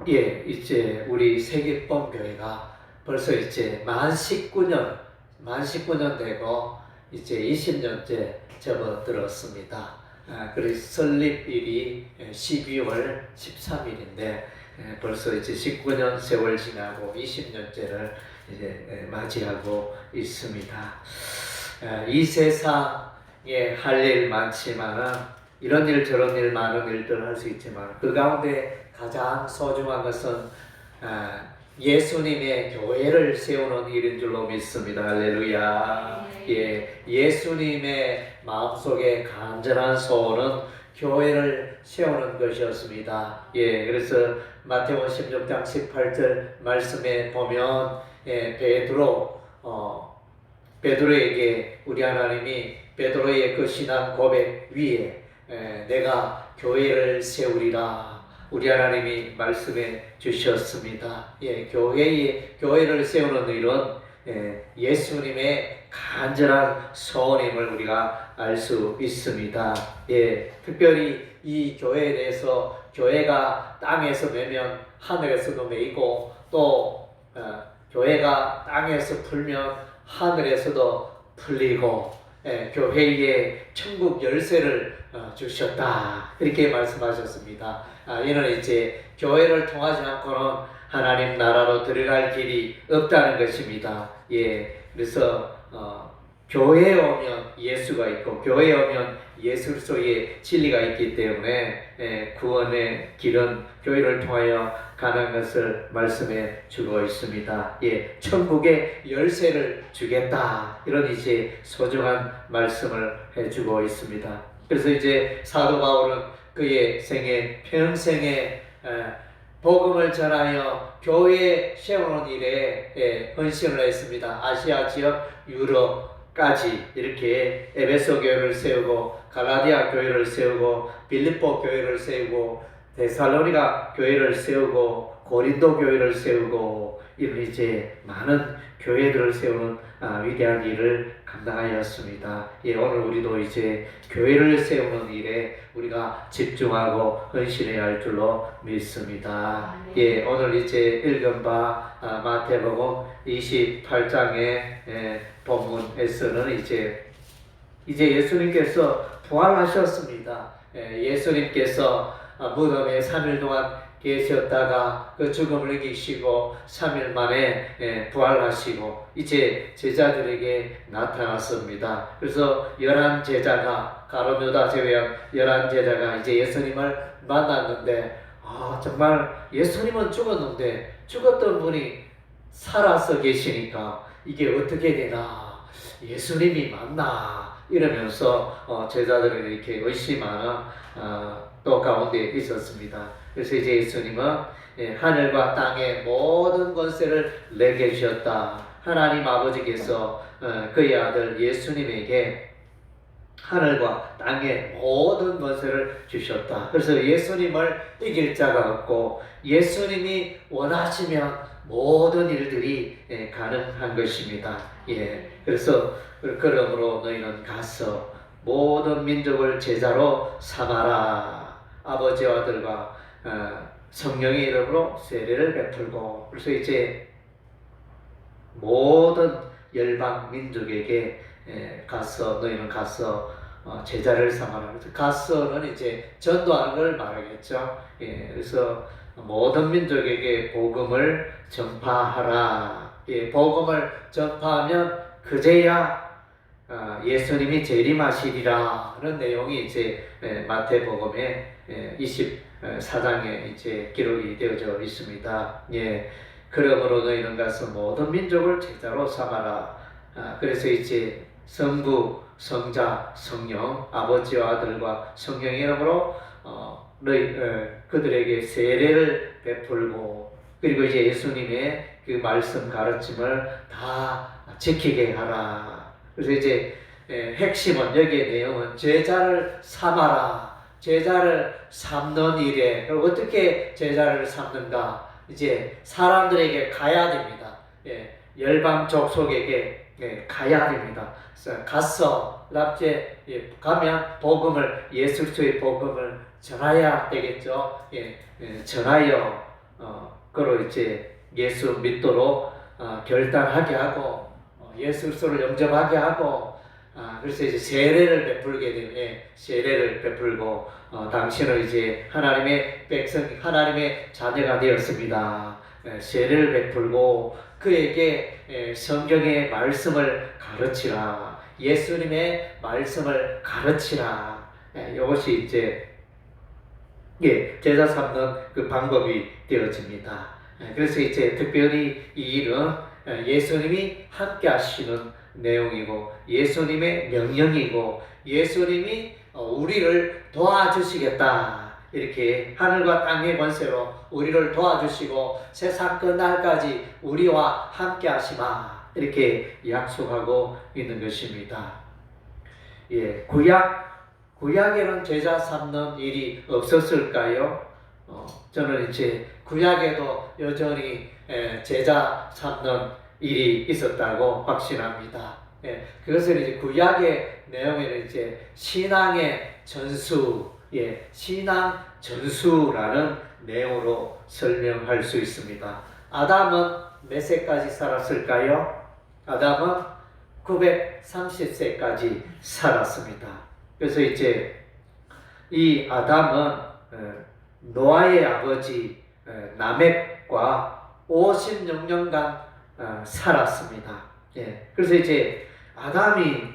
예, 이제 우리 세계본 교회가 벌써 이제 만 19년 되고 이제 20년째 접어들었습니다. 그래서 설립일이 12월 13일인데 벌써 이제 19년 세월 지나고 20년째를 이제 맞이하고 있습니다. 이 세상에 할 일 많지만은 이런 일 저런 일 많은 일들을 할 수 있지만 그 가운데 가장 소중한 것은 예수님의 교회를 세우는 일인 줄로 믿습니다. 할렐루야. 예, 예수님의 마음속에 간절한 소원은 교회를 세우는 것이었습니다. 예, 그래서 마태복음 16장 18절 말씀에 보면 베드로에게 우리 하나님이 베드로의 그 신앙 고백 위에 내가 교회를 세우리라 우리 하나님이 말씀해 주셨습니다. 예, 교회를 세우는 일은 예수님의 간절한 소원임을 우리가 알 수 있습니다. 예, 특별히 이 교회에 대해서 교회가 땅에서 매면 하늘에서도 매이고 또 교회가 땅에서 풀면 하늘에서도 풀리고 교회에 천국 열쇠를 주셨다 이렇게 말씀하셨습니다. 이는 이제 교회를 통하지 않고는 하나님 나라로 들어갈 길이 없다는 것입니다. 예, 그래서 교회에 오면 예수가 있고 교회에 오면 예수 그리스도의 진리가 있기 때문에 구원의 길은 교회를 통하여 가는 것을 말씀해 주고 있습니다. 예, 천국의 열쇠를 주겠다 이런 이제 소중한 말씀을 해주고 있습니다. 그래서 이제 사도 바울은 그의 생애 평생에 복음을 전하여 교회 세우는 일에 헌신을 했습니다. 아시아 지역 유럽까지 이렇게 에베소 교회를 세우고 갈라디아 교회를 세우고 빌립보 교회를 세우고 데살로니가 교회를 세우고 고린도 교회를 세우고 이런 이제 많은 교회들을 세우는 위대한 일을 감당하였습니다. 예, 오늘 우리도 이제 교회를 세우는 일에 우리가 집중하고 헌신해야 할 줄로 믿습니다. 예, 오늘 이제 읽은 바 마태복음 28장의 본문에서는 이제 예수님께서 부활하셨습니다. 예수님께서 무덤에 3일 동안 계셨다가 그 죽음을 이기시고 3일 만에 부활하시고 이제 제자들에게 나타났습니다. 그래서 11제자가 가룟 유다 제외한 11제자가 이제 예수님을 만났는데 정말 예수님은 죽었는데 죽었던 분이 살아서 계시니까 이게 어떻게 되나 예수님이 맞나 이러면서 제자들을 이렇게 의심하는 또 가운데 있었습니다. 그래서 이제 예수님은 하늘과 땅의 모든 권세를 내게 주셨다. 하나님 아버지께서 그의 아들 예수님에게 하늘과 땅의 모든 권세를 주셨다. 그래서 예수님을 이길 자가 없고 예수님이 원하시면 모든 일들이 가능한 것입니다. 예, 그래서 그러므로 너희는 가서 모든 민족을 제자로 삼아라. 아버지와 아들과 성령의 이름으로 세례를 베풀고 그래서 이제 모든 열방 민족에게 너희는 가서 제자를 삼아라. 가서는 이제 전도하는 걸 말하겠죠. 예, 그래서 모든 민족에게 복음을 전파하라. 예, 복음을 전파하면 그제야 예수님이 재림하시리라는 내용이 이제 마태복음의 24장에 이제 기록이 되어져 있습니다. 예, 그러므로 너희는 가서 모든 민족을 제자로 삼아라. 그래서 이제 성부, 성자, 성령, 아버지와 아들과 성령의 이름으로 그들에게 세례를 베풀고 그리고 이제 예수님의 그 말씀 가르침을 다 지키게 하라. 그래서 이제 핵심은 여기의 내용은 제자를 삼아라. 제자를 삼는 일에 어떻게 제자를 삼는가? 이제 사람들에게 가야 됩니다. 열방 족속에게 가야 됩니다. 가서 가면 복음을 예수 그리스도의 복음을 전하여야 되겠죠. 전하여 그로 이제 예수 믿도록 결단하게 하고 예수 그리스도를 영접하게 하고 그래서 이제 세례를 베풀게 되면 세례를 베풀고 당신은 이제 하나님의 백성, 하나님의 자녀가 되었습니다. 세례를 베풀고 그에게 성경의 말씀을 가르치라. 예수님의 말씀을 가르치라. 이것이 이제 제자 삼는 그 방법이 되어집니다. 그래서 이제 특별히 이 일은 예수님이 함께 하시는 내용이고 예수님의 명령이고 예수님이 우리를 도와주시겠다. 이렇게 하늘과 땅의 권세로 우리를 도와주시고 세상 끝날까지 우리와 함께 하시마. 이렇게 약속하고 있는 것입니다. 구약에는 제자 삼는 일이 없었을까요? 저는 이제 구약에도 여전히 제자 삼는 일이 있었다고 확신합니다. 그것을 이제 구약의 내용에는 이제 신앙의 전수, 신앙 전수라는 내용으로 설명할 수 있습니다. 아담은 몇 세까지 살았을까요? 아담은 930세까지 살았습니다. 그래서 이제 이 아담은 노아의 아버지 라멕과 56년간 살았습니다. 그래서 이제 아담이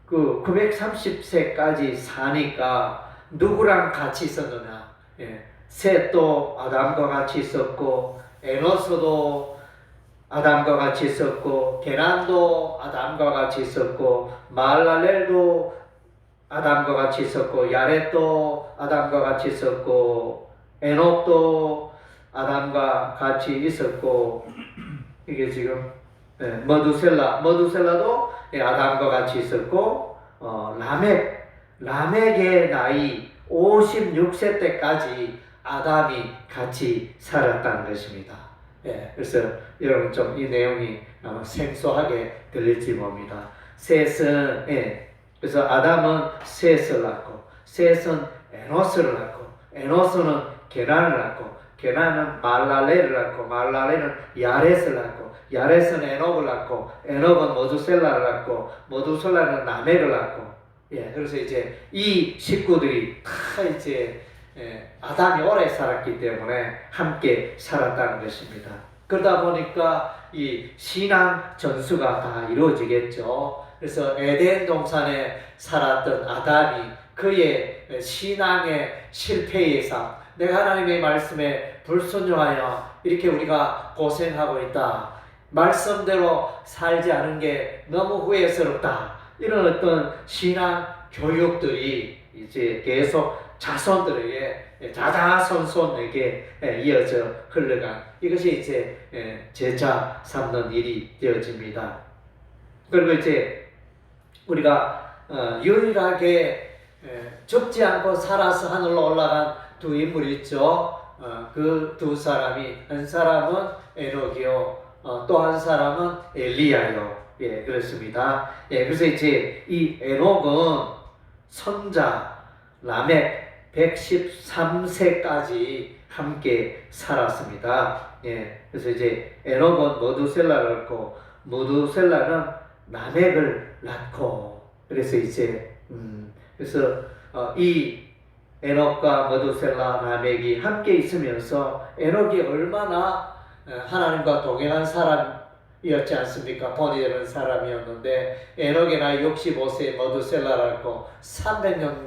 그 930세까지 사니까 누구랑 같이 있었느냐? 셋도 아담과 같이 있었고 에노스도 아담과 같이 있었고 게란도 아담과 같이 있었고 마할랄렐도 아담과 같이 있었고 야렛도 아담과 같이 있었고 에녹도 아담과 같이 있었고 이게 지금 머두셀라도 아담과 같이 있었고 라멕의 나이 56세 때까지 아담이 같이 살았다는 것입니다. 그래서 여러분 좀 이 내용이 생소하게 들릴지 봅니다. 셋은 그래서 아담은 셋을 낳고 셋은 에노스를 낳고 에노스는 게란을 낳고 게란은 말랄레를 낳고 말랄레는 야렛을 낳고 야렛은 에녹을 낳고 에녹은 머두셀라를 낳고 머두셀라는 라멕을 낳고 그래서 이제 이 식구들이 다 이제 아담이 오래 살았기 때문에 함께 살았다는 것입니다. 그러다 보니까 이 신앙 전수가 다 이루어지겠죠. 그래서 에덴 동산에 살았던 아담이 그의 신앙의 실패의 삶, 내가 하나님의 말씀에 불순종하여 이렇게 우리가 고생하고 있다. 말씀대로 살지 않은 게 너무 후회스럽다. 이런 어떤 신앙 교육들이 이제 계속 자손들에게 자자손손에게 이어져 흘러간 이것이 이제 제자 삼는 일이 되어집니다. 그리고 이제 우리가 유일하게 죽지 않고 살아서 하늘로 올라간 두 인물이 있죠. 그 두 사람이 한 사람은 에녹이요, 또 한 사람은 엘리야요. 그렇습니다. 그래서 이제 이 에녹은 선자 라멕 113세까지 함께 살았습니다. 그래서 이제 에녹은 머두셀라를 낳고 머두셀라는 라멕을 낳고 그래서 이제 그래서 이 에녹과 머두셀라 라멕이 함께 있으면서 에녹이 얼마나 하나님과 동행한 사람이었지 않습니까? 본이 되는 사람이었는데 에녹의 나이 65세에 머두셀라라고 300년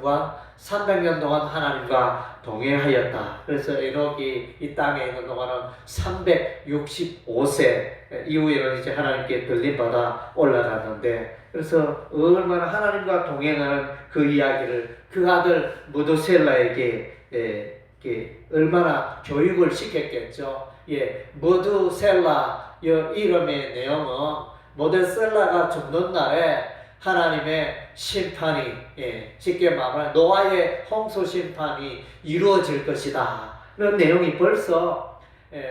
동안 하나님과 동행하였다. 그래서 에녹이 이 땅에 있는 동안은 365세 이후에는 이제 하나님께 들림받아 올라갔는데 그래서 얼마나 하나님과 동행하는 그 이야기를 그 아들 머두셀라에게 얼마나 교육을 시켰겠죠. 머두셀라 이름의 내용은 머두셀라가 죽는 날에 하나님의 심판이 쉽게 말하면 노아의 홍수 심판이 이루어질 것이다. 그런 내용이 벌써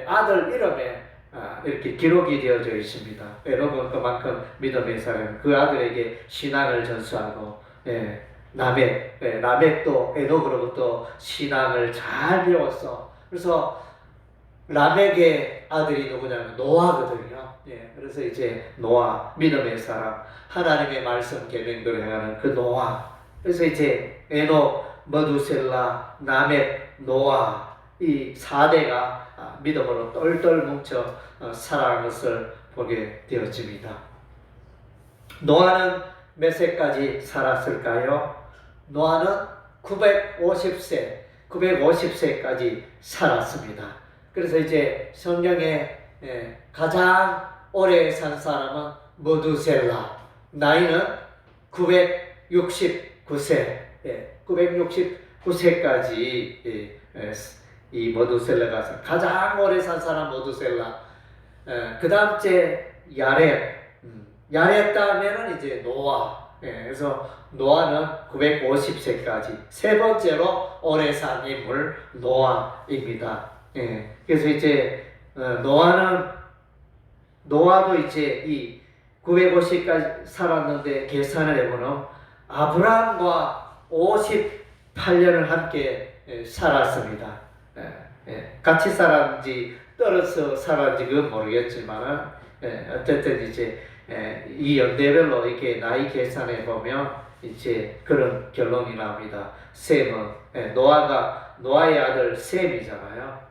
아들 이름에 이렇게 기록이 되어져 있습니다. 에녹은 그만큼 믿음의 사람, 그 아들에게 신앙을 전수하고 라멕도 에녹으로부터 신앙을 잘 배웠어. 그래서 라멕의 아들이 누구냐면 노아거든요. 예, 그래서 이제 노아, 믿음의 사람, 하나님의 말씀 계명대로 행하는 그 노아. 그래서 이제 에녹, 머두셀라, 라멕, 노아 이 4대가 믿음으로 똘똘 뭉쳐 살아가는 것을 보게 되어집니다. 노아는 몇 세까지 살았을까요? 노아는 950세까지 살았습니다. 그래서 이제 성경에 가장 오래 산 사람은 머두셀라. 나이는 969세. 969세까지 이 머두셀라가 가장 오래 산 사람 머두셀라. 그 다음째 야렛. 야렛 다음에는 이제 노아. 그래서 노아는 950세까지 세 번째로 오래 산 인물 노아입니다. 그래서 이제 노아도 이제 이 950까지 살았는데 계산을 해보면 아브라함과 58년을 함께 살았습니다. 같이 살았는지 떨어져 살았는지 그건 모르겠지만 어쨌든 이제 이 연대별로 이렇게 나이 계산해 보면 이제 그런 결론이 나옵니다. 셈은 노아의 아들 셈이잖아요.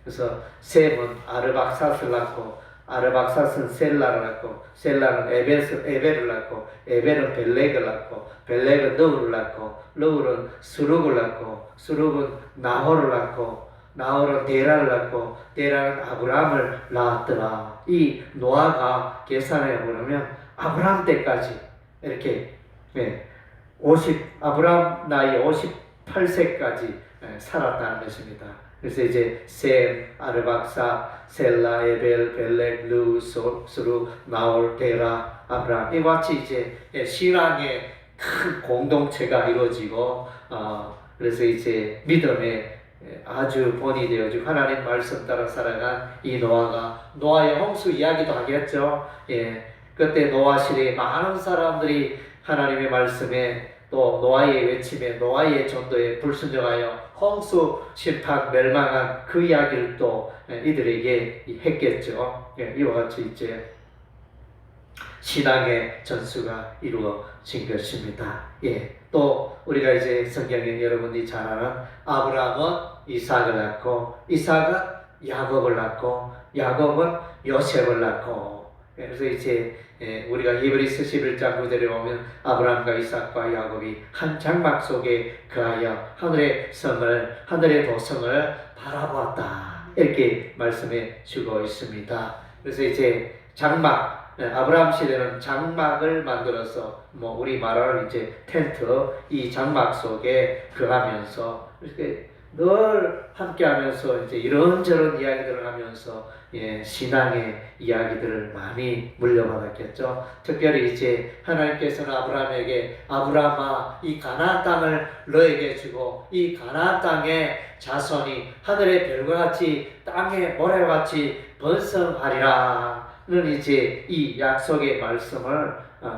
그래서 셈은 아르박삿을 낳고 아르박삿은 셀라를 낳고 셀라는 에벨을 낳고 에벨은 벨렉을 낳고 벨렉은 너울을 낳고 너울은 수룩을 낳고 수룩은 나홀을 낳고 나홀은 데라를 낳고 데라는 아브라함을 낳았더라. 이 노아가 계산해 보면 아브라함 때까지 이렇게 아브라함 나이 58세까지 살았다는 것입니다. 그래서 이제 셈, 아르박사, 셀라, 에벨, 벨렉, 루, 수루, 나홀, 데라, 아브라함 이와 같이 이제 신앙의 큰 공동체가 이루어지고 그래서 이제 믿음의 아주 본이 되어지고 하나님 말씀 따라 살아간 이 노아의 홍수 이야기도 하겠죠. 그때 노아 시대에 많은 사람들이 하나님의 말씀에 또 노아의 외침에 노아의 전도에 불순종하여 홍수 심판 멸망한 그 이야기를 또 이들에게 했겠죠. 이와 같이 이제 신앙의 전수가 이루어진 것입니다. 또 우리가 이제 성경에 여러분이 잘 아는 아브라함은 이삭을 낳고 이삭은 야곱을 낳고 야곱은 요셉을 낳고 그래서 이제 우리가 히브리서 11장 9절에 보면 아브라함과 이삭과 야곱이 한 장막 속에 거하여 하늘의 도성을 바라보았다 이렇게 말씀해 주고 있습니다. 그래서 이제 장막 아브라함 시대는 장막을 만들어서 우리 말하는 이제 텐트 이 장막 속에 거하면서 이렇게 늘 함께하면서 이제 이런저런 이야기들을 하면서 신앙의 이야기들을 많이 물려받았겠죠. 특별히 이제 하나님께서는 아브라함에게 아브라함아 이 가나안 땅을 너에게 주고 이 가나안 땅의 자손이 하늘의 별과 같이 땅의 모래와 같이 번성하리라. 는 이제 이 약속의 말씀을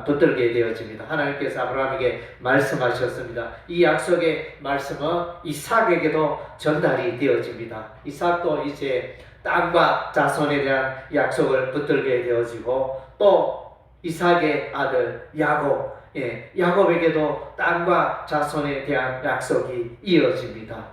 붙들게 되어집니다. 하나님께서 아브라함에게 말씀하셨습니다. 이 약속의 말씀은 이삭에게도 전달이 되어집니다. 이삭도 이제 땅과 자손에 대한 약속을 붙들게 되어지고 또 이삭의 아들 야곱에게도 땅과 자손에 대한 약속이 이어집니다.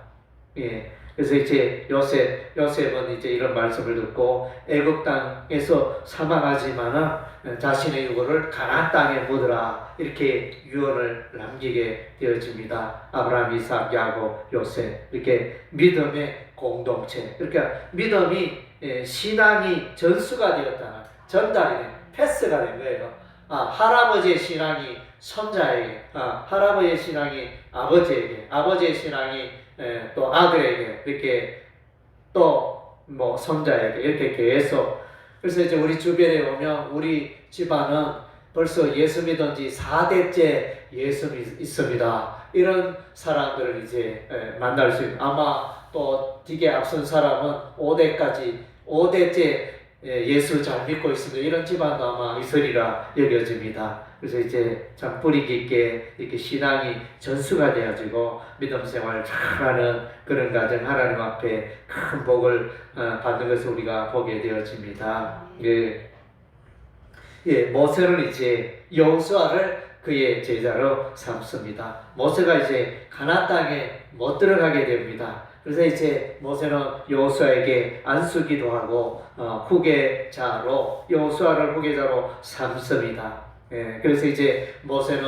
그래서 이제 요셉은 이제 이런 말씀을 듣고 애굽 땅에서 사망하지만은 자신의 유고를 가나안 땅에 묻으라 이렇게 유언을 남기게 되어집니다. 아브라함, 이삭, 야곱, 요셉 이렇게 믿음의 공동체. 그러니까 믿음이 신앙이 전수가 되었다는 전달이 된 패스가 된 거예요. 할아버지의 신앙이 손자에게, 할아버지의 신앙이 아버지에게, 아버지의 신앙이 또 아들에게 이렇게 또 손자에게 이렇게 계속. 그래서 이제 우리 주변에 보면 우리 집안은 벌써 예수 믿은 지 4대째 예수 있습니다. 이런 사람들을 이제 만날 수 있는, 아마 또 뒤에 앞선 사람은 5대째 예수 잘 믿고 있습니다. 이런 집안도 아마 있으리라 여겨집니다. 그래서 이제 참 뿌리 깊게 이렇게 신앙이 전수가 되어지고 믿음 생활을 잘하는 그런 가정 하나님 앞에 큰 복을 받는 것을 우리가 보게 되어집니다. 모세는 이제 여호수아를 그의 제자로 삼습니다. 모세가 이제 가나안 땅에 못 들어가게 됩니다. 그래서 이제 모세는 여호수아에게 안수기도 하고 후계자로 여호수아를 후계자로 삼습니다. 그래서 이제 모세는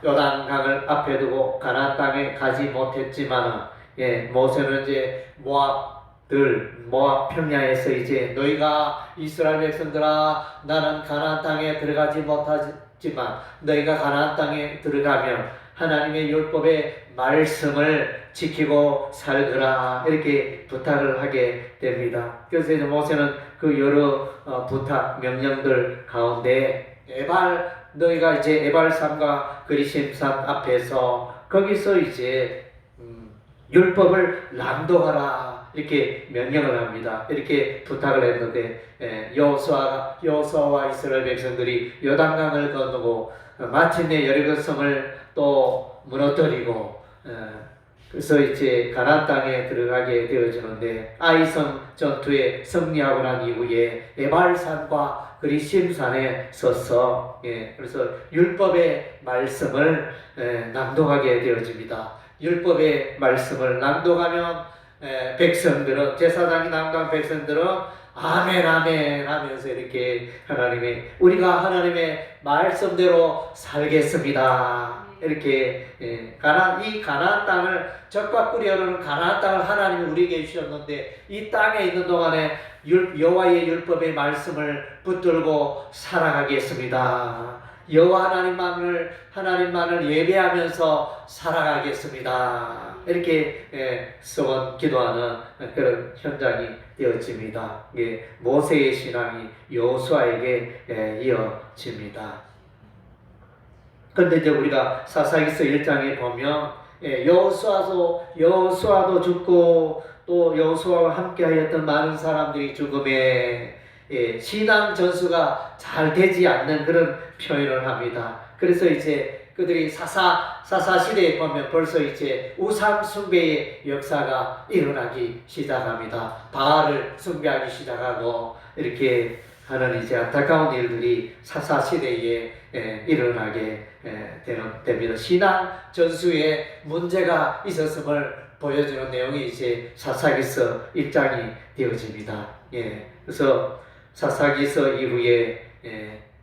요단강을 앞에 두고 가나안 땅에 가지 못했지만은 모세는 이제 모압 평야에서 이제 너희가 이스라엘 백성들아 나는 가나안 땅에 들어가지 못하지만 너희가 가나안 땅에 들어가면 하나님의 율법의 말씀을 지키고 살거라 이렇게 부탁을 하게 됩니다. 그래서 이제 모세는 그 여러 부탁 명령들 가운데 너희가 이제 에발산과 그리심산 앞에서 거기서 이제 율법을 낭독하라 이렇게 명령을 합니다. 이렇게 부탁을 했는데 여호수아와 이스라엘 백성들이 요단강을 건너고 마침내 여리고성을 또 무너뜨리고 그래서 이제 가나안 땅에 들어가게 되어지는데 아이성 전투에 승리하고 난 이후에 에발산과 그리심산에 서서 그래서 율법의 말씀을 낭독하게 되어집니다. 율법의 말씀을 낭독하면 백성들은 제사장이 낭독한 백성들은 아멘 아멘 하면서 이렇게 우리가 하나님의 말씀대로 살겠습니다. 이렇게 가나안 땅을 젖과 꿀이 흐르는 가나안 땅을 하나님이 우리에게 주셨는데 이 땅에 있는 동안에 여호와의 율법의 말씀을 붙들고 살아가겠습니다. 여호와 하나님만을 예배하면서 살아가겠습니다. 이렇게 소원 기도하는 그런 현장이 되어집니다. 모세의 신앙이 여호수아에게 이어집니다. 그런데 이제 우리가 사사기서 1장에 보면 여호수아도 죽고 또 여호수아와 함께하였던 많은 사람들이 죽음에 신앙 전수가 잘 되지 않는 그런 표현을 합니다. 그래서 이제 그들이 사사 시대에 보면 벌써 이제 우상 숭배의 역사가 일어나기 시작합니다. 바알을 숭배하기 시작하고 이렇게 하는 이제 안타까운 일들이 사사 시대에 일어나게 됩니다. 신앙 전수에 문제가 있었음을 보여주는 내용이 이제 사사기서 1장이 되어집니다. 그래서 사사기서 이후에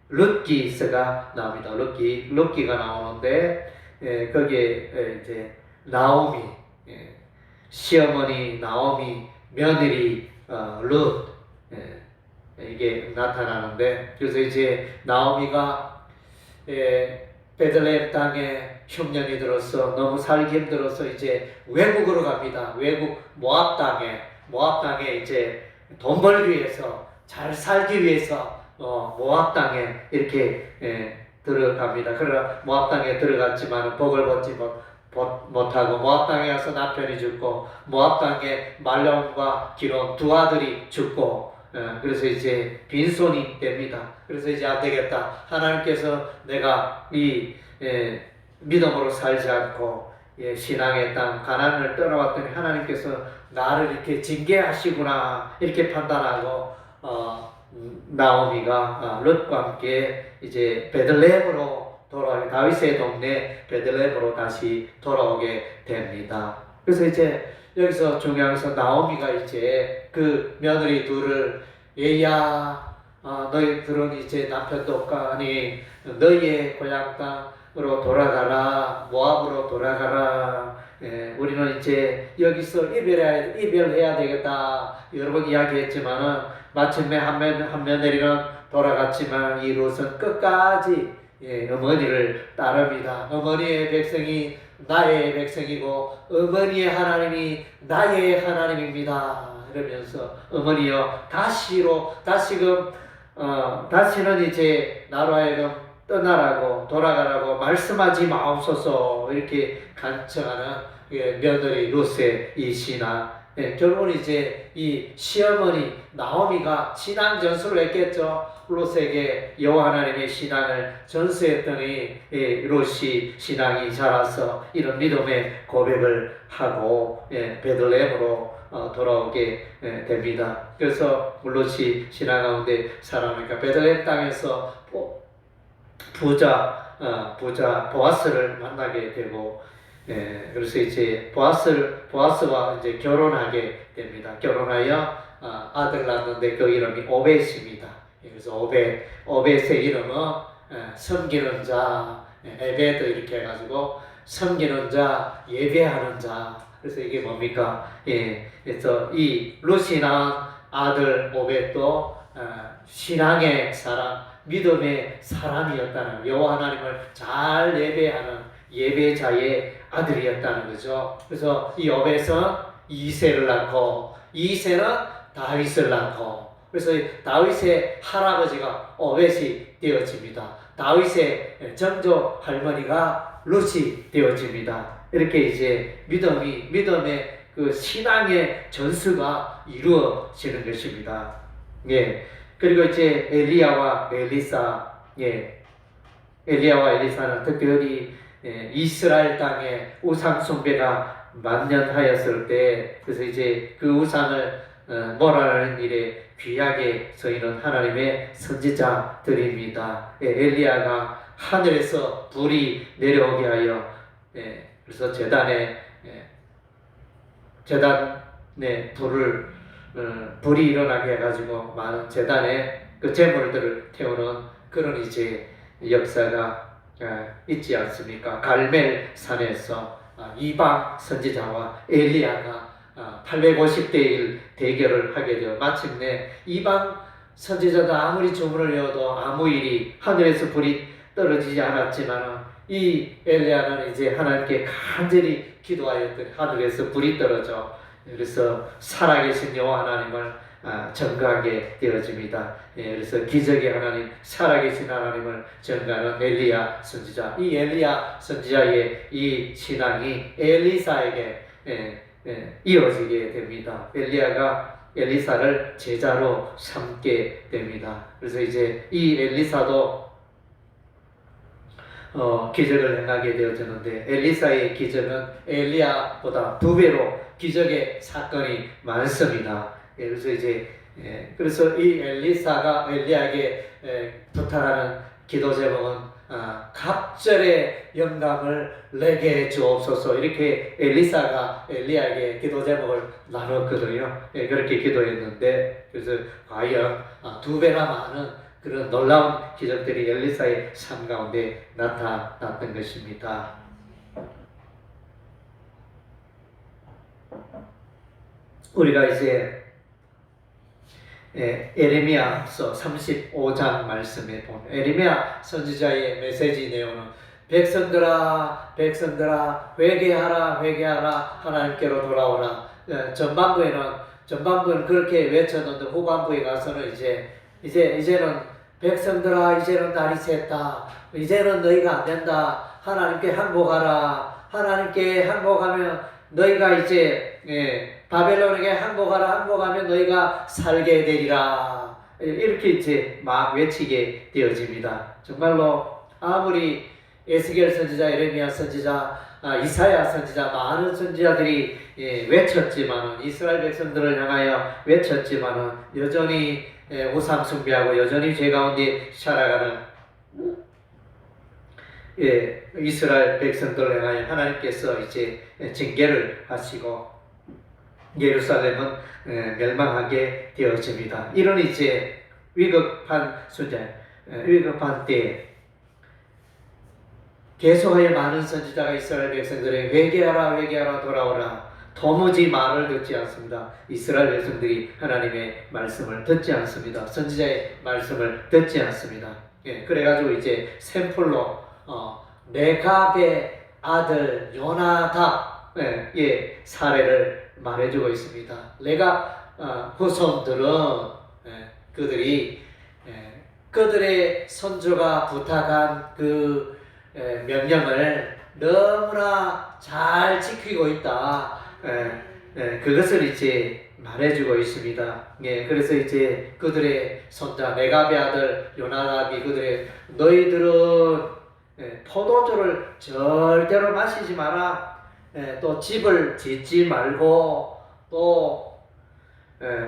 룻기서가 나옵니다. 룻기가 나오는데 거기에 이제 나오미, 시어머니 나오미, 며느리 룻 이게 나타나는데 그래서 이제 나오미가 베들레헴 땅에 흉년이 들어서 너무 살기 힘들어서 이제 외국으로 갑니다. 모압 땅에 이제 돈 벌기 위해서 잘 살기 위해서 모압 땅에 이렇게 들어갑니다. 그러나 모압 땅에 들어갔지만 복을 받지 못하고 모압 땅에 가서 남편이 죽고 모압 땅에 말론과 기론 두 아들이 죽고 그래서 이제 빈손이 됩니다. 그래서 이제 안 되겠다. 하나님께서 내가 이 믿음으로 살지 않고 신앙의 땅 가나안을 떠나왔더니 하나님께서 나를 이렇게 징계하시구나 이렇게 판단하고 나오미가 롯과 함께 이제 베들레헴으로 다윗의 동네 베들레헴으로 다시 돌아오게 됩니다. 그래서 이제 여기서 중요한 것은 나오미가 이제 그 며느리 둘을 얘야 너희들은 이제 남편도 없가니 너희의 고향 땅으로 돌아가라 모압으로 돌아가라 우리는 이제 여기서 이별해야 되겠다 여러 번 이야기했지만은 마침내 한 며느리는 돌아갔지만 이 롯은 끝까지 어머니를 따릅니다. 어머니의 백성이 나의 백성이고 어머니의 하나님이 나의 하나님입니다. 이러면서 어머니여 다시는 이제 나로 하여금 떠나라고 돌아가라고 말씀하지 마옵소서 이렇게 간청하는 며느리 롯의 이 신앙 결국은 이제 이 시어머니 나오미가 신앙 전수를 했겠죠. 롯에게 여호와 하나님의 신앙을 전수했더니 롯이 신앙이 자라서 이런 믿음의 고백을 하고 베들레헴으로 돌아오게 됩니다. 그래서 롯이 신앙 가운데 살아오니까 베들레헴 땅에서 부자 보아스를 만나게 되고, 그래서 이제 보아스와 이제 결혼하게 됩니다. 결혼하여 아들 낳는데 그 이름이 오벳입니다. 그래서 오벳의 이름은 섬기는 자, 에베드 이렇게 해가지고 섬기는 자, 예배하는 자. 그래서 이게 뭡니까? 그래서 이 롯이 낳은 아들 오벳도 신앙의 사람, 믿음의 사람이었다는, 여호와 하나님을 잘 예배하는 예배자의 아들이었다는 거죠. 그래서 이 오벳은 이새를 낳고, 이새는 다윗을 낳고, 그래서 다윗의 할아버지가 오벳이 되어집니다. 다윗의 정조 할머니가 롯이 되어집니다. 이렇게 이제 믿음의 그 신앙의 전수가 이루어지는 것입니다. 그리고 이제 엘리야와 엘리사, 엘리야와 엘리사는 특별히 이스라엘 땅에 우상 숭배가 만연하였을 때, 그래서 이제 그 우상을 몰아내는 일에 귀하게 서이는 하나님의 선지자들입니다. 엘리야가 하늘에서 불이 내려오게 하여, 그래서 재단에 불이 일어나게 해가지고 많은 재단에 그 제물들을 태우는 그런 이제 역사가 있지 않습니까? 갈멜 산에서 이방 선지자와 엘리야가 850대 1 대결을 하게 되어 마침내 이방 선지자도 아무리 주문을 외워도 아무 일이, 하늘에서 불이 떨어지지 않았지만 이 엘리야는 이제 하나님께 간절히 기도하였더니 하늘에서 불이 떨어져, 그래서 살아계신 여호와 하나님을 전가하게 되어집니다. 그래서 기적의 하나님, 살아계신 하나님을 전가하는 엘리야 선지자, 이 엘리야 선지자의 이 신앙이 엘리사에게 이어지게 됩니다. 엘리야가 엘리사를 제자로 삼게 됩니다. 그래서 이제 이 엘리사도 기적을 행하게 되어졌는데, 엘리사의 기적은 엘리야보다 2배로 기적의 사건이 많습니다. 그래서 이제 그래서 이 엘리사가 엘리야에게 부탁하는 기도 제목은 갑절의 영감을 내게 주옵소서, 이렇게 엘리사가 엘리야에게 기도 제목을 나눴거든요. 그렇게 기도했는데, 그래서 과연 2배나 많은 그런 놀라운 기적들이 엘리사의 삶 가운데 나타났던 것입니다. 우리가 이제 에레미야서 35장 말씀에 보면 에레미야 선지자의 메시지 내용은 백성들아 회개하라 하나님께로 돌아오라. 전반부에는 그렇게 외쳤는데 후반부에 가서는 이제는 백성들아, 이제는 날이 샜다. 이제는 너희가 안 된다. 하나님께 항복하라. 하나님께 항복하면 너희가 이제 바벨론에게 항복하면 너희가 살게 되리라. 이렇게 이제 막 외치게 되어집니다. 정말로 아무리 에스겔 선지자, 에레미야 선지자, 이사야 선지자, 많은 선지자들이 외쳤지만은, 이스라엘 백성들을 향하여 외쳤지만은 여전히 우상 숭배하고 여전히 죄 가운데 살아가는 이스라엘 백성들을 향하여 하나님께서 이제 징계를 하시고 예루살렘은 멸망하게 되어집니다. 이런 이제 위급한 때에 계속하여 많은 선지자가 이스라엘 백성들에게 회개하라 돌아오라, 도무지 말을 듣지 않습니다. 이스라엘 백성들이 하나님의 말씀을 듣지 않습니다. 선지자의 말씀을 듣지 않습니다. 그래가지고 이제 샘플로 레갑의 아들 요나답의 사례를 말해주고 있습니다. 레갑 후손들은 그들의 선조가 부탁한 그 명령을 너무나 잘 지키고 있다. 그것을 이제 말해주고 있습니다. 예, 그래서 이제 그들의 손자 레갑의 아들 요나답이 그들의 너희들은 포도주를 절대로 마시지 마라. 또 집을 짓지 말고 또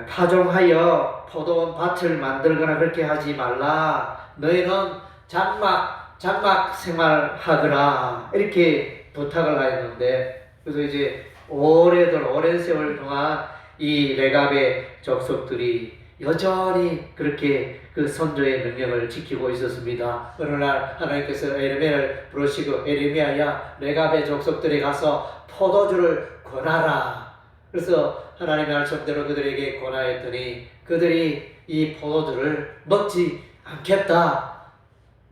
파종하여 포도원 밭을 만들거나 그렇게 하지 말라. 너희는 장막 생활하거라. 이렇게 부탁을 하였는데, 그래서 이제 오랜 세월 동안 이 레갑의 족속들이 여전히 그렇게 그 선조의 명령을 지키고 있었습니다. 어느 날 하나님께서 에레미야를 부르시고 에레미야야 레갑의 족속들에 가서 포도주를 권하라. 그래서 하나님의 말씀대로 그들에게 권하였더니 그들이 이 포도주를 먹지 않겠다.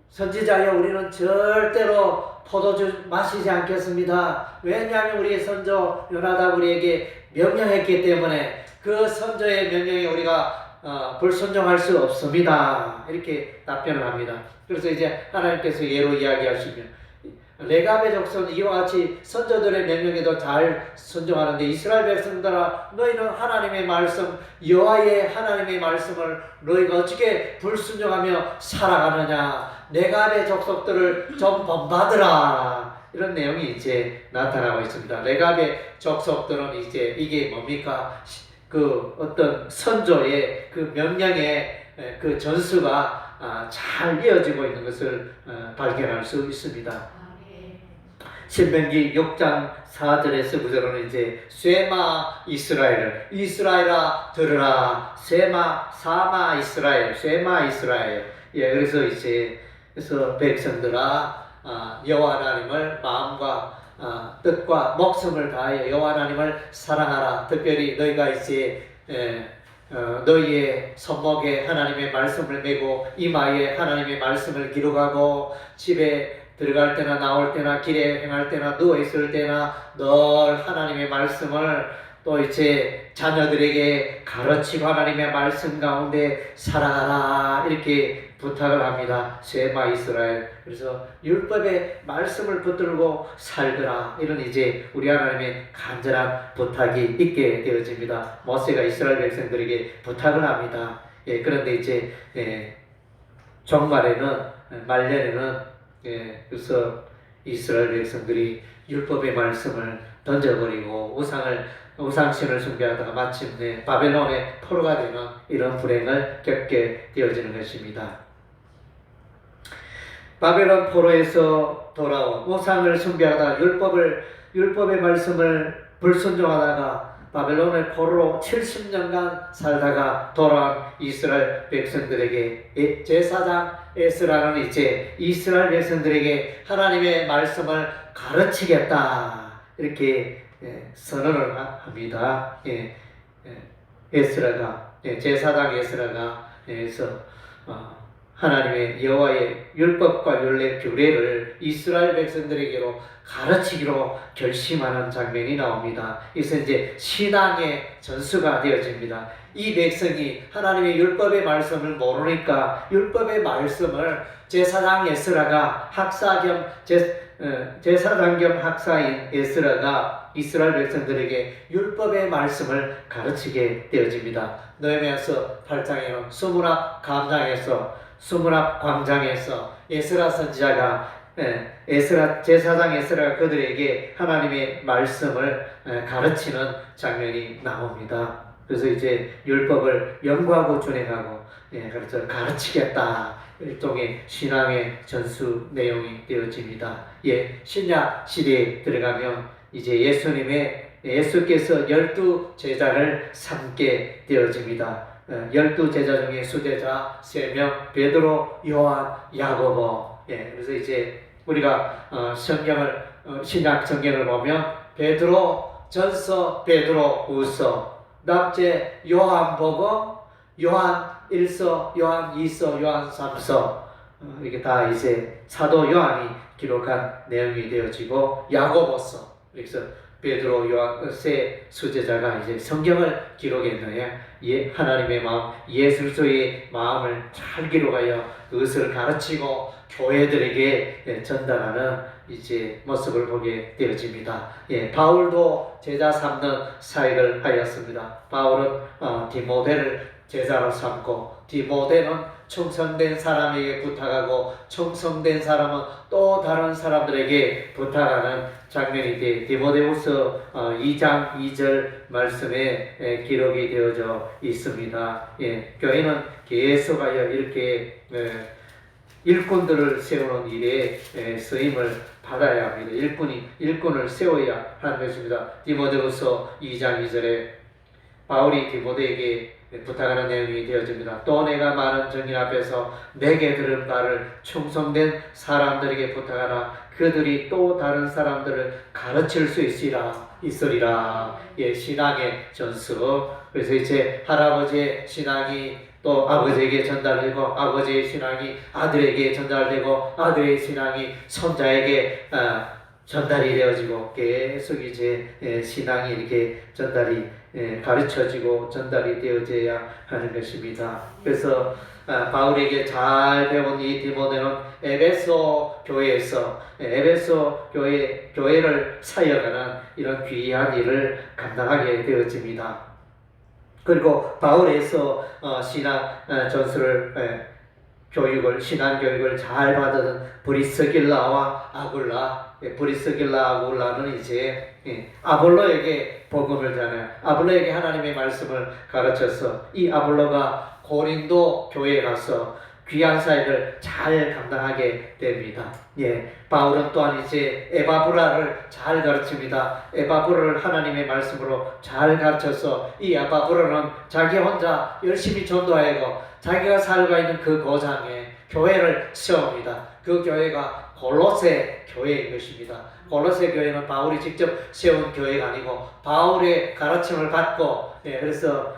선지자여 우리는 절대로 포도주 마시지 않겠습니다. 왜냐하면 우리의 선조 요나답 우리에게 명령했기 때문에 그 선조의 명령에 우리가 불순종할 수 없습니다. 이렇게 답변을 합니다. 그래서 이제 하나님께서 예로 이야기하시며 레갑의 족속은 이와 같이 선조들의 명령에도 잘 순종하는데 이스라엘 백성들아 너희는 하나님의 말씀 여호와의 하나님의 말씀을 너희가 어떻게 불순종하며 살아가느냐. 레갑의 족속들을 좀 본받으라. 이런 내용이 이제 나타나고 있습니다. 레갑의 족속들은 이제 이게 뭡니까? 그 어떤 선조의 그 명령의 그 전수가 잘 이어지고 있는 것을 발견할 수 있습니다. 신명기 6장 4절에서 9절은 이제 쇠마 이스라엘아 들으라. 쇠마 사마 이스라엘 쇠마 이스라엘. 예, 그래서 이제 백성들아 여호와 하나님을 마음과 뜻과 목숨을 다하여 여호와 하나님을 사랑하라. 특별히 너희가 이제 너희의 손목에 하나님의 말씀을 메고 이마에 하나님의 말씀을 기록하고 집에 들어갈 때나 나올 때나 길에 행할 때나 누워 있을 때나 늘 하나님의 말씀을 또 이제 자녀들에게 가르치고 하나님의 말씀 가운데 살아가라. 이렇게 부탁을 합니다. 쇠마 이스라엘. 그래서 율법의 말씀을 붙들고 살거라. 이런 이제 우리 하나님의 간절한 부탁이 있게 되어집니다. 모세가 이스라엘 백성들에게 부탁을 합니다. 예, 그런데 이제 말년에는 그래서 이스라엘 백성들이 율법의 말씀을 던져버리고 우상신을 숭배하다가 마침내 바벨론의 포로가 되는 이런 불행을 겪게 되어지는 것입니다. 바벨론 포로에서 돌아온 우상을 숭배하다가 율법의 말씀을 불순종하다가 바벨론의 포로로 70년간 살다가 돌아온 이스라엘 백성들에게 제사장 에스라는 이제 이스라엘 백성들에게 하나님의 말씀을 가르치겠다. 이렇게 선언을 합니다. 에스라가 제사장 에스라가 하나님의 여호와의 율법과 규례를 이스라엘 백성들에게로 가르치기로 결심하는 장면이 나옵니다. 이것은 이제 신앙의 전수가 되어집니다. 이 백성이 하나님의 율법의 말씀을 모르니까 율법의 말씀을 제사장 에스라가 제사장 겸 학사인 에스라가 이스라엘 백성들에게 율법의 말씀을 가르치게 되어집니다. 느헤미야서 8장에는 수문 앞 광장에서 에스라 선지자가 제사장 에스라가 그들에게 하나님의 말씀을 가르치는 장면이 나옵니다. 그래서 이제 율법을 연구하고 준행하고 그래서 가르치겠다. 일종의 신앙의 전수 내용이 되어집니다. 신약 시대에 들어가면 이제 예수께서 12 제자를 삼게 되어집니다. 12 제자 중에 수제자 3명 베드로, 요한, 야고보. 그래서 이제 우리가 신약 성경을 보면 베드로 전서, 베드로 후서, 그다음째 요한복음, 요한 1서, 요한 2서, 요한 3서. 이게 다 이제 사도 요한이 기록한 내용이 되어지고 야고보서. 그래서 베드로, 요한 세 수제자가 이제 성경을 기록했느냐 하나님의 마음, 예수 그리스도의 마음을 잘 기록하여 그것을 가르치고 교회들에게 전달하는 이제 모습을 보게 되어집니다. 바울도 제자 삼는 사역을 하였습니다. 바울은 디모데를 제자로 삼고, 디모데는 충성된 사람에게 부탁하고, 충성된 사람은 또 다른 사람들에게 부탁하는 장면이 디모데후서 2장 2절 말씀에 기록이 되어져 있습니다. 교회는 계속하여 이렇게 일꾼들을 세우는 일에 쓰임을 받아야 합니다. 일꾼을 세워야 하는 것입니다. 디모데후서 2장 2절에 바울이 디모데에게 부탁하는 내용이 되어집니다. 또 내가 많은 증인 앞에서 내게 들은 바를 충성된 사람들에게 부탁하라. 그들이 또 다른 사람들을 가르칠 수 있으리라. 신앙의 전수. 그래서 이제 할아버지의 신앙이 또 아버지에게 전달되고, 아버지의 신앙이 아들에게 전달되고, 아들의 신앙이 손자에게 전달이 되어지고, 계속 이제 신앙이 이렇게 전달이 가르쳐지고 전달이 되어져야 하는 것입니다. 그래서 바울에게 잘 배운 이 디모데는 에베소 교회에서 에베소 교회를 사역하는 이런 귀한 일을 감당하게 되어집니다. 그리고 바울에서 신앙 전수를 신앙 교육을 잘 받은 브리스길라와 아굴라, 브리스길라 아굴라는 이제 아볼로에게 복음을 전해, 아볼로에게 하나님의 말씀을 가르쳐서 이 아볼로가 고린도 교회에 가서 귀한 사역을 잘 감당하게 됩니다. 바울은 또한 이제 에바브라를 잘 가르칩니다. 에바브라를 하나님의 말씀으로 잘 가르쳐서 이 에바브라는 자기 혼자 열심히 전도하고 자기가 살고 있는 그 고장에 교회를 세웁니다. 그 교회가 골로새 교회인 것입니다. 골로새 교회는 바울이 직접 세운 교회가 아니고 바울의 가르침을 받고 그래서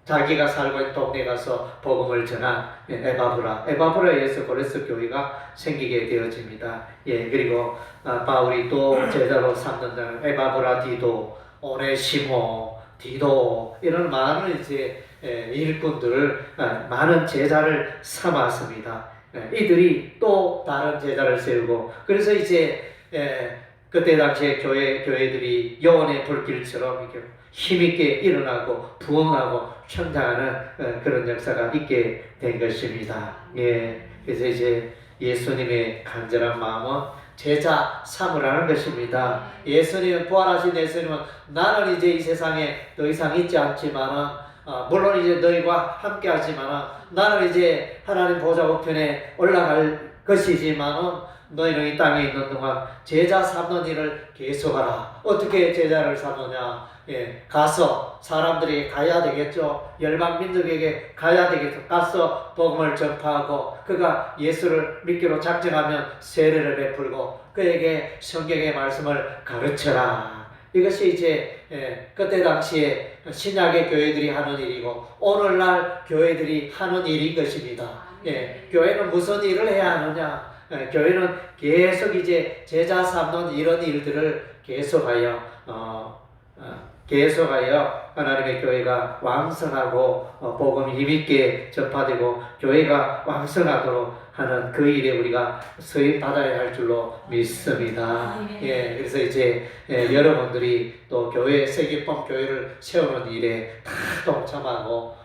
자기가 살고 있는 동네에 가서 복음을 전한 에바브라에 의해서 골로새 교회가 생기게 되어집니다. 그리고 바울이 또 제자로 삼는다는 에바브라, 디도, 오네시모, 디도 이런 많은 이제 일꾼들을 많은 제자를 삼았습니다. 이들이 또 다른 제자를 세우고, 그래서 이제 그때 당시에 교회들이 영혼의 불길처럼 이렇게 힘있게 일어나고 부흥하고 성장하는 그런 역사가 있게 된 것입니다. 그래서 이제 예수님의 간절한 마음은 제자 삼으라는 것입니다. 예수님은, 부활하신 예수님은 나는 이제 이 세상에 더 이상 있지 않지만은 물론 이제 너희와 함께 하지만은 나는 이제 하나님 보좌 우편에 올라갈 것이지만은 너희는 이 땅에 있는 동안 제자 삼는 일을 계속하라. 어떻게 제자를 삼느냐? 가서 사람들이 가야 되겠죠. 열방 민족에게 가야 되겠죠. 가서 복음을 전파하고 그가 예수를 믿기로 작정하면 세례를 베풀고 그에게 성경의 말씀을 가르쳐라. 이것이 이제 그때 당시에 신약의 교회들이 하는 일이고 오늘날 교회들이 하는 일인 것입니다. 교회는 무슨 일을 해야 하느냐? 교회는 계속 이제 제자 삼는 이런 일들을 계속하여 하나님의 교회가 왕성하고 복음이 힘있게 전파되고 교회가 왕성하도록 하는 그 일에 우리가 수임 받아야 할 줄로 믿습니다. 그래서 이제 여러분들이 또 교회 세계법 교회를 세우는 일에 다 동참하고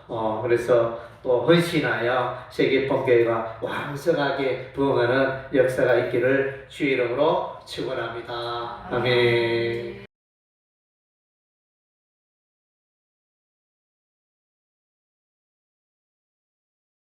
그래서 또 헌신하여 세계법 교회가 왕성하게 부흥하는 역사가 있기를 주의 이름으로 축원합니다. 아멘.